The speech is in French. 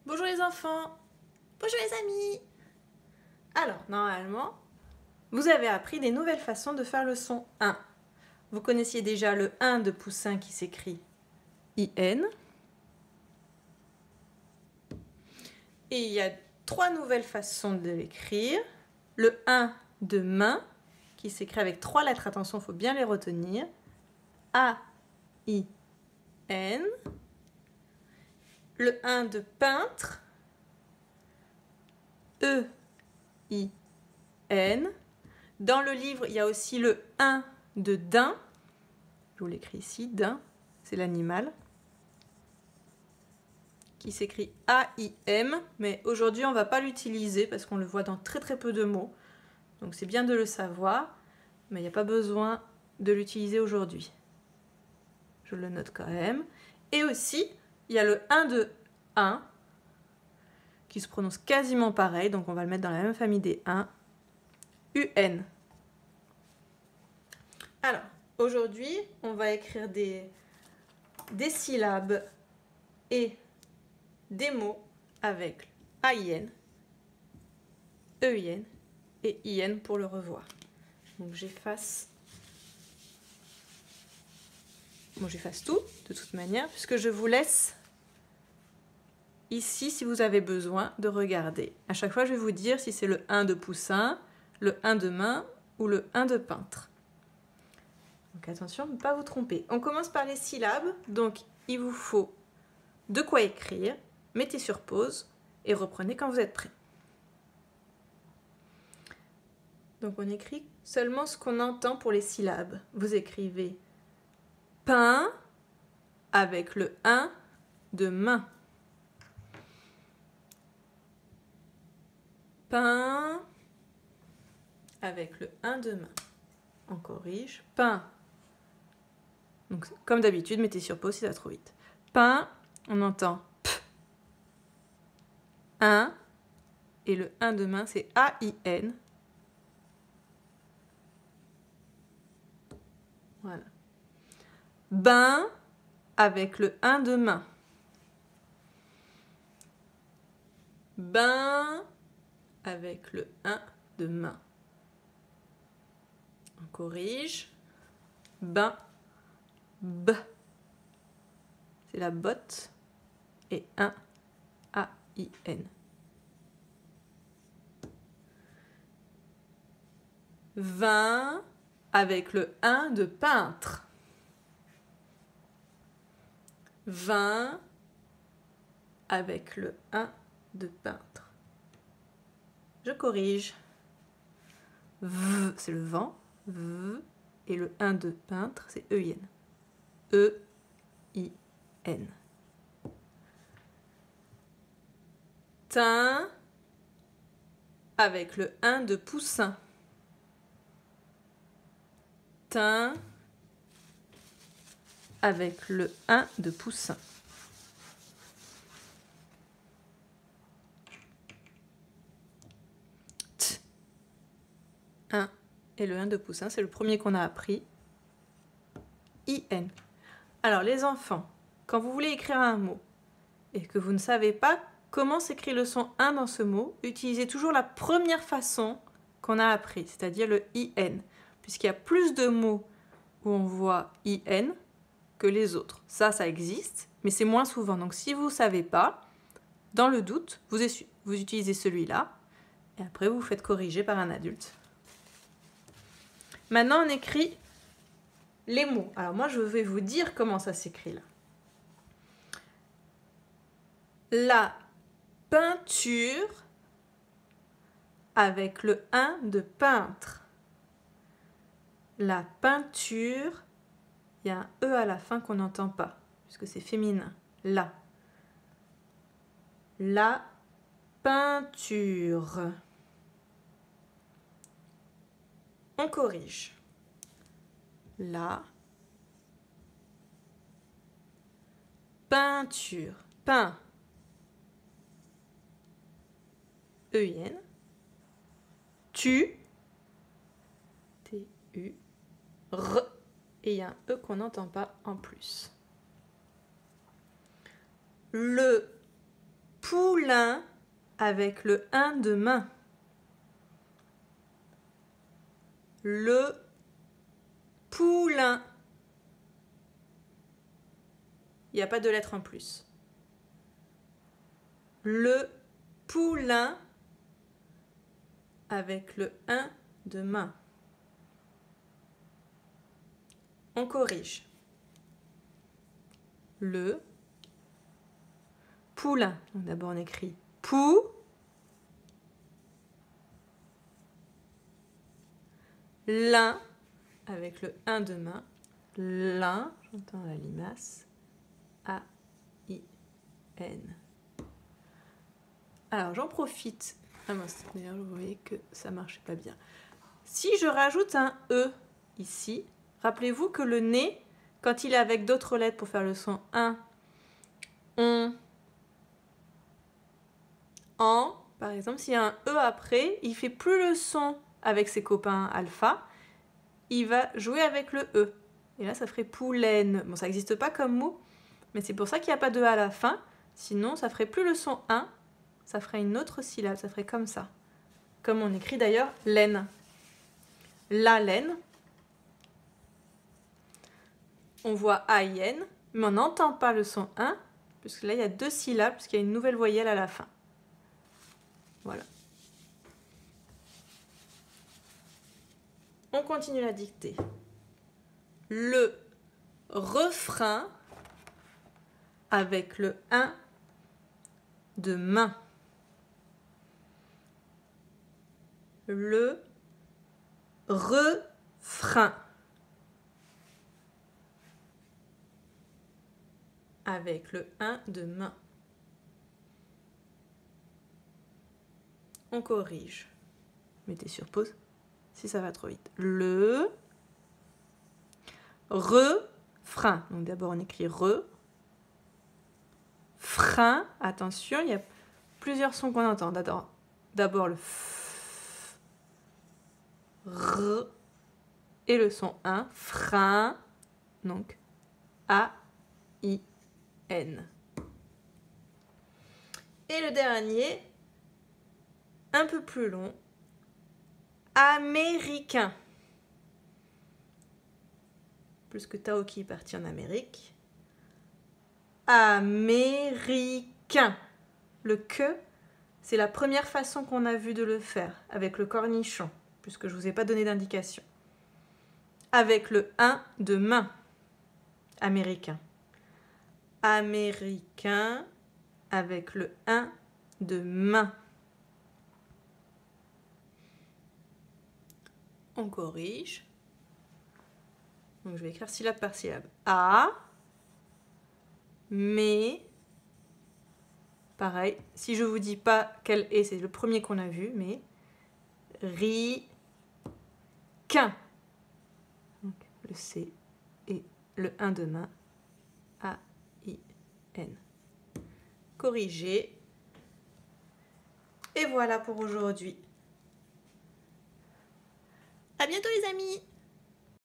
Bonjour les enfants. Bonjour les amis. Alors, normalement, vous avez appris des nouvelles façons de faire le son 1. Vous connaissiez déjà le 1 de Poussin qui s'écrit IN. Et il y a 3 nouvelles façons de l'écrire. Le 1 de main qui s'écrit avec 3 lettres. Attention, il faut bien les retenir. A-I-N. Le 1 de peintre. E-I-N. Dans le livre, il y a aussi le 1 de daim. Je vous l'écris ici, daim, c'est l'animal. Qui s'écrit A-I-M, mais aujourd'hui on ne va pas l'utiliser parce qu'on le voit dans très peu de mots. Donc c'est bien de le savoir, mais il n'y a pas besoin de l'utiliser aujourd'hui. Je le note quand même. Et aussi, il y a le 1 de 1, qui se prononce quasiment pareil, donc on va le mettre dans la même famille des 1. UN. Alors, aujourd'hui, on va écrire des syllabes et des mots avec AIN, EIN et IN pour le revoir. Donc j'efface tout de toute manière, puisque je vous laisse ici si vous avez besoin de regarder. À chaque fois, je vais vous dire si c'est le 1 de Poussin, le 1 de main ou le 1 de peintre. Donc attention, ne pas vous tromper. On commence par les syllabes, donc il vous faut de quoi écrire. Mettez sur pause et reprenez quand vous êtes prêts. Donc on écrit seulement ce qu'on entend pour les syllabes. Vous écrivez pain avec le 1 de main. Pain avec le 1 de main. On corrige. Pain. Donc comme d'habitude, mettez sur pause si ça va trop vite. Pain, on entend P. 1 et le 1 de main c'est A-I-N. Voilà. Bain avec le 1 de main. Bain avec le 1 de main. On corrige. Bain, B. C'est la botte. Et 1, A-I-N. Vin avec le 1 de peintre. Vin avec le 1 de peintre. Je corrige. V, c'est le vent. V, et le 1 de peintre, c'est E-I-N. E-I-N. Teint avec le 1 de Poussin. Teint avec le 1 de Poussin. T. 1 et le 1 de Poussin, c'est le premier qu'on a appris. IN. Alors les enfants, quand vous voulez écrire un mot et que vous ne savez pas comment s'écrit le son 1 dans ce mot, utilisez toujours la première façon qu'on a appris, c'est-à-dire le IN, puisqu'il y a plus de mots où on voit IN que les autres. Ça existe, mais c'est moins souvent. Donc si vous ne savez pas, dans le doute, vous utilisez celui-là, et après vous faites corriger par un adulte. Maintenant, on écrit les mots. Alors moi, je vais vous dire comment ça s'écrit là. La peinture avec le 1 de peintre. La peinture, il y a un E à la fin qu'on n'entend pas, puisque c'est féminin. La. La peinture. On corrige. La peinture. Peint. E-I-N. Tu. T-U. R. Et il y a un E qu'on n'entend pas en plus. Le poulain avec le 1 de main. Le poulain. Il n'y a pas de lettre en plus. Le poulain avec le 1 de main. On corrige. Le poulain. Donc d'abord on écrit pou. L'un avec le 1 de main. L'un, j'entends la limace. A-I-N. Alors j'en profite. Ah mince, d'ailleurs vous voyez que ça ne marchait pas bien. Si je rajoute un E ici, rappelez-vous que le nez, quand il est avec d'autres lettres pour faire le son 1, on, en, par exemple, s'il y a un E après, il ne fait plus le son avec ses copains alpha, il va jouer avec le E. Et là, ça ferait poulaine. Bon, ça n'existe pas comme mot, mais c'est pour ça qu'il n'y a pas de A à la fin. Sinon, ça ferait plus le son 1, ça ferait une autre syllabe, ça ferait comme ça. Comme on écrit d'ailleurs laine. La laine. On voit A-I-N, mais on n'entend pas le son 1, puisque là, il y a 2 syllabes, puisqu'il y a une nouvelle voyelle à la fin. Voilà. On continue la dictée. Le refrain avec le 1 de main. Le refrain avec le 1 de main. On corrige. Mettez sur pause si ça va trop vite. Le refrain. Donc d'abord on écrit re. Frein. Attention, il y a plusieurs sons qu'on entend. D'abord le f, r et le son 1. Frein. Donc A-I-N. Et le dernier, un peu plus long, américain. Plus que Tao qui est parti en Amérique. Américain. Le que, c'est la première façon qu'on a vu de le faire, avec le cornichon, puisque je ne vous ai pas donné d'indication. Avec le 1 de main. Américain. Américain avec le 1 de main. On corrige. Donc je vais écrire syllabe par syllabe. A, mais, pareil, si je ne vous dis pas quel est, c'est le premier qu'on a vu, mais, ri, qu'un. Donc le C et le 1 de main, A-I-N. Corriger. Et voilà pour aujourd'hui. À bientôt les amis!